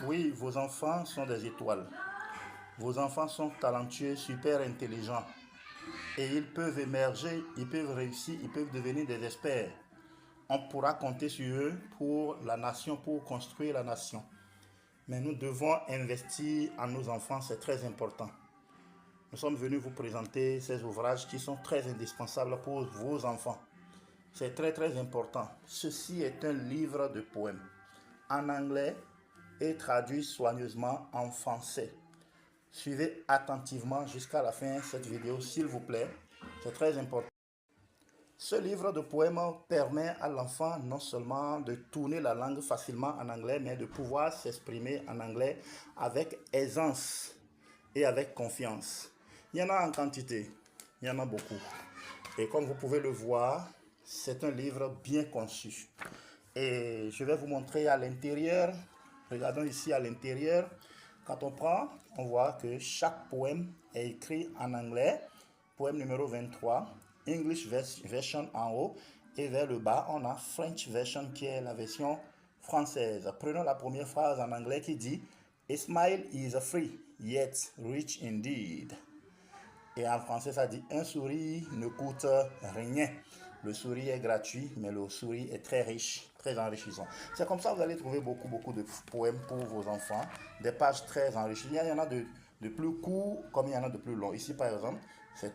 Oui, vos enfants sont des étoiles. Vos enfants sont talentueux, super intelligents. Et ils peuvent émerger, ils peuvent réussir, ils peuvent devenir des experts. On pourra compter sur eux pour la nation, pour construire la nation. Mais nous devons investir en nos enfants, c'est très important. Nous sommes venus vous présenter ces ouvrages qui sont très indispensables pour vos enfants. C'est très très important. Ceci est un livre de poèmes en anglais et traduit soigneusement en français. Suivez attentivement jusqu'à la fin de cette vidéo, s'il vous plaît. C'est très important. Ce livre de poèmes permet à l'enfant non seulement de tourner la langue facilement en anglais, mais de pouvoir s'exprimer en anglais avec aisance et avec confiance. Il y en a en quantité, il y en a beaucoup. Et comme vous pouvez le voir, c'est un livre bien conçu. Et je vais vous montrer à l'intérieur. Regardons ici à l'intérieur. Quand on prend, on voit que chaque poème est écrit en anglais. Poème numéro 23, English version en haut. Et vers le bas, on a French version qui est la version française. Prenons la première phrase en anglais qui dit A smile is free, yet rich indeed. Et en français, ça dit un sourire ne coûte rien. Le sourire est gratuit, mais le sourire est très riche, très enrichissant. C'est comme ça que vous allez trouver beaucoup de poèmes pour vos enfants. Des pages très enrichies. Il y en a de plus courts comme il y en a de plus longs. Ici, par exemple,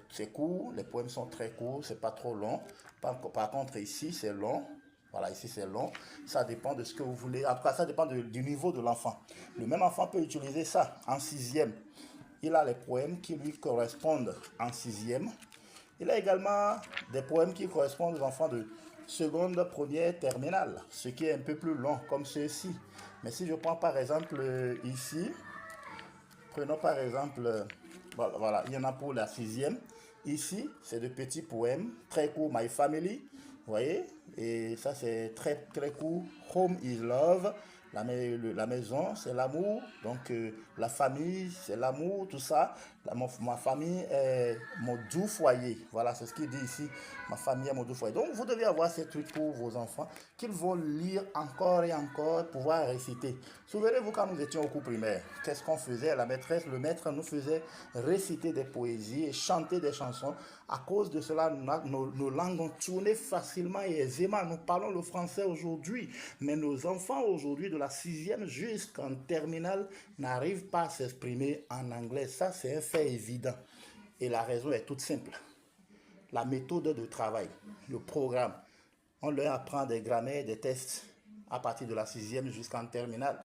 c'est court. Les poèmes sont très courts, c'est pas trop long. Par contre, ici, c'est long. Voilà, ici c'est long. Ça dépend de ce que vous voulez. En tout cas, ça dépend du niveau de l'enfant. Le même enfant peut utiliser ça en sixième. Il a les poèmes qui lui correspondent en sixième. Il a également des poèmes qui correspondent aux enfants de seconde, première, terminale, ce qui est un peu plus long, comme ceci. Mais si je prends par exemple ici, prenons par exemple, voilà, il y en a pour la sixième. Ici, c'est de petits poèmes, très courts, My Family, vous voyez, et ça c'est très très court, Home is Love, la maison c'est l'amour, donc la famille c'est l'amour, tout ça, ma famille est mon doux foyer, voilà c'est ce qu'il dit ici, ma famille est mon doux foyer. Donc vous devez avoir ces trucs pour vos enfants qu'ils vont lire encore et encore, pouvoir réciter. Souvenez-vous quand nous étions au cours primaire, qu'est-ce qu'on faisait? La maîtresse, le maître nous faisait réciter des poésies et chanter des chansons. À cause de cela, nos langues ont tourné facilement et aisément. Nous parlons le français aujourd'hui, mais nos enfants aujourd'hui, de la sixième jusqu'en terminale, n'arrivent pas à s'exprimer en anglais. Ça, c'est un fait évident. Et la raison est toute simple. La méthode de travail, le programme. On leur apprend des grammaires, des tests à partir de la sixième jusqu'en terminale.